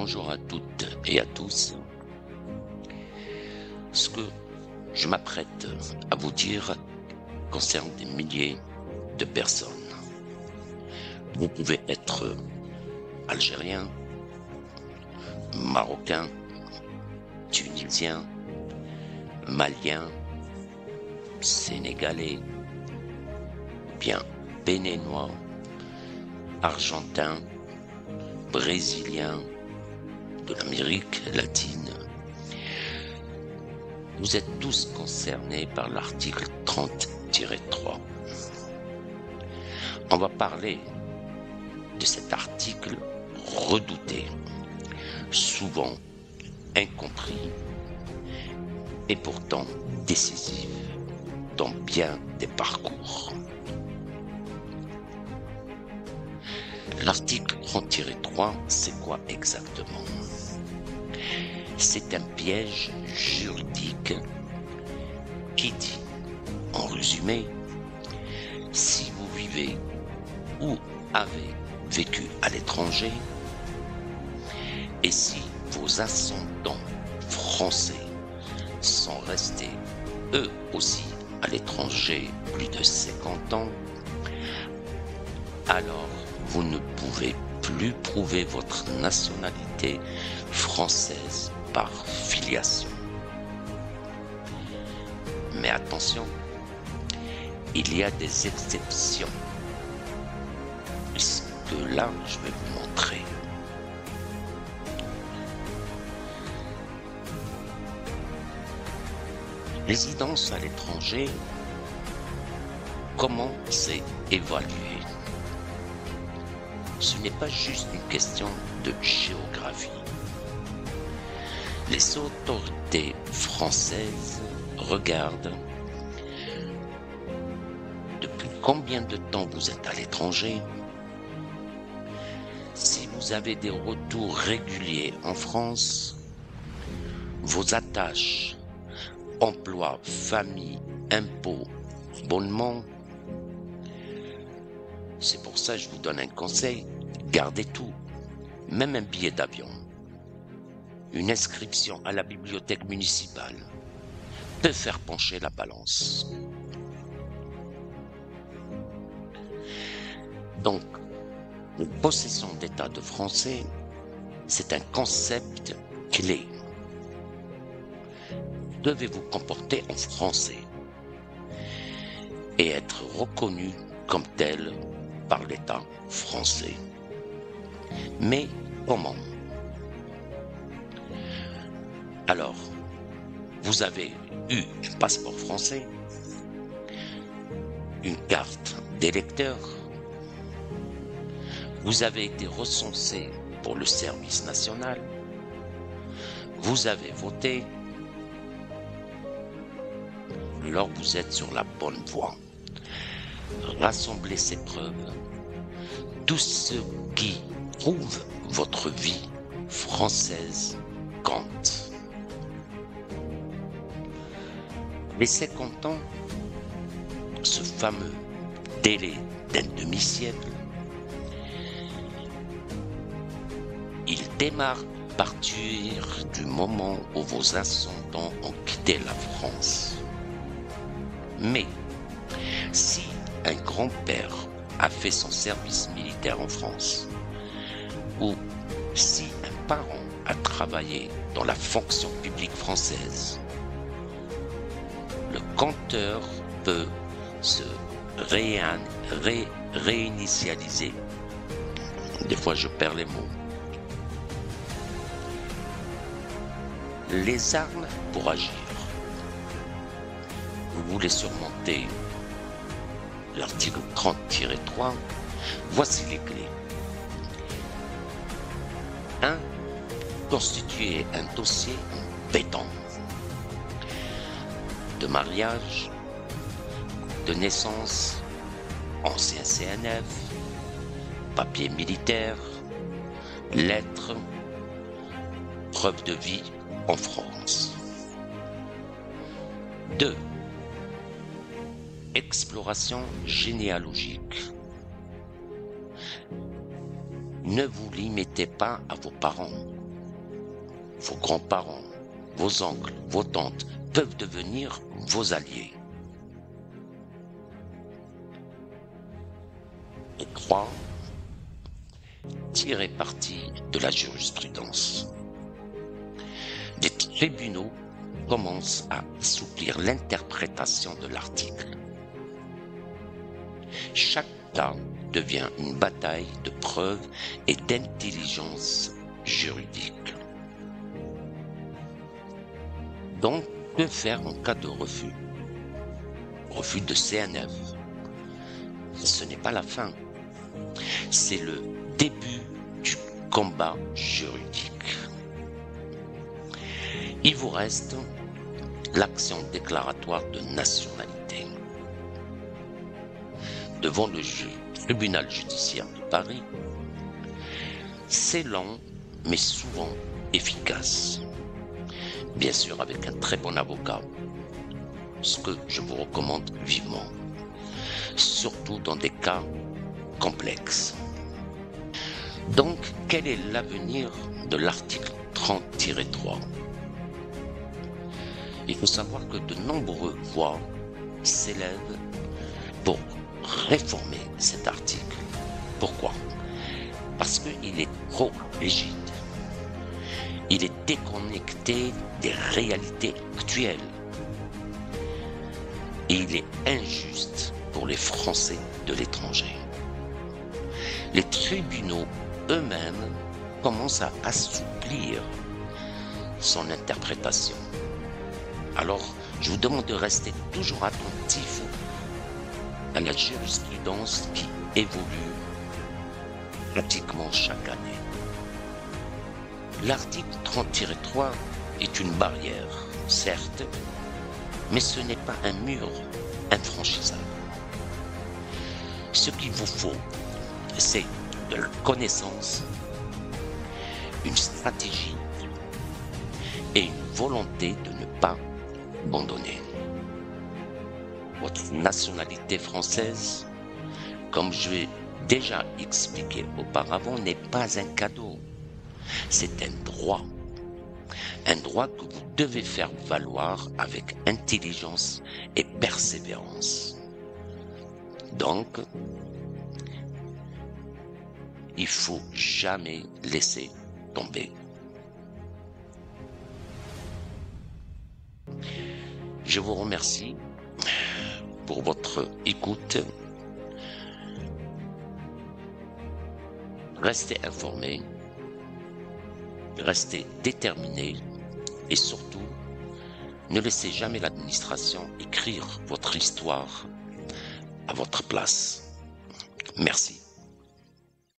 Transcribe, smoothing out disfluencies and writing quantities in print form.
bonjour à toutes et à tous. Ce que je m'apprête à vous dire concerne des milliers de personnes. Vous pouvez être algérien, marocain, tunisien, malien, sénégalais, bien béninois, argentin, brésilien, de l'Amérique latine. Vous êtes tous concernés par l'article 30-3. On va parler de cet article redouté, souvent incompris et pourtant décisif dans bien des parcours. L'article 30-3, c'est quoi exactement? C'est un piège juridique qui dit, en résumé, si vous vivez ou avez vécu à l'étranger et si vos ascendants français sont restés eux aussi à l'étranger plus de 50 ans, alors vous ne pouvez plus prouver votre nationalité française par filiation. Mais attention, il y a des exceptions. Puisque là, je vais vous montrer. Résidence à l'étranger, comment c'est évalué? Ce n'est pas juste une question de géographie. Les autorités françaises regardent depuis combien de temps vous êtes à l'étranger, si vous avez des retours réguliers en France, vos attaches, emploi, famille, impôts, abonnements. C'est pour ça que je vous donne un conseil, gardez tout, même un billet d'avion, une inscription à la bibliothèque municipale peut faire pencher la balance. Donc, la possession d'état de français, c'est un concept clé. Vous devez vous comporter en français et être reconnu comme tel par l'État français. Mais comment? Alors, vous avez eu un passeport français, une carte d'électeur, vous avez été recensé pour le service national, vous avez voté, alors vous êtes sur la bonne voie. Rassemblez ces preuves, tout ce qui prouve votre vie française compte. Les 50 ans, ce fameux délai d'un demi-siècle, il démarre à partir du moment où vos ascendants ont quitté la France. Mais si un grand-père a fait son service militaire en France, ou si un parent a travaillé dans la fonction publique française, le compteur peut se réinitialiser. Des fois, je perds les mots. Les armes pour agir. Vous voulez surmonter l'article 30-3, voici les clés. 1. Constituer un dossier en béton. De mariage, de naissance, ancien CNF, papier militaire, lettres, preuve de vie en France. 2. Exploration généalogique. Ne vous limitez pas à vos parents. vos grands-parents, vos oncles, vos tantes peuvent devenir vos alliés. Et 3. Tirer parti de la jurisprudence. Les tribunaux commencent à assouplir l'interprétation de l'article. Chaque cas devient une bataille de preuves et d'intelligence juridique. Donc, que faire en cas de refus? Refus de CNF. Ce n'est pas la fin. C'est le début du combat juridique. Il vous reste l'action déclaratoire de nationalité. Devant le tribunal judiciaire de Paris, c'est lent mais souvent efficace. Bien sûr avec un très bon avocat, ce que je vous recommande vivement, surtout dans des cas complexes. Donc, quel est l'avenir de l'article 30-3 ? Il faut savoir que de nombreuses voix s'élèvent pour réformer cet article. Pourquoi ? Parce qu'il est trop rigide. Il est déconnecté des réalités actuelles. Et il est injuste pour les Français de l'étranger. Les tribunaux eux-mêmes commencent à assouplir son interprétation. Alors, je vous demande de rester toujours attentif à la jurisprudence qui évolue pratiquement chaque année. L'article 30-3 est une barrière, certes, mais ce n'est pas un mur infranchissable. Ce qu'il vous faut, c'est de la connaissance, une stratégie et une volonté de ne pas abandonner. Votre nationalité française, comme je l'ai déjà expliqué auparavant, n'est pas un cadeau. C'est un droit que vous devez faire valoir avec intelligence et persévérance. Donc, il faut jamais laisser tomber. Je vous remercie pour votre écoute. Restez informés, restez déterminés et surtout, ne laissez jamais l'administration écrire votre histoire à votre place. Merci.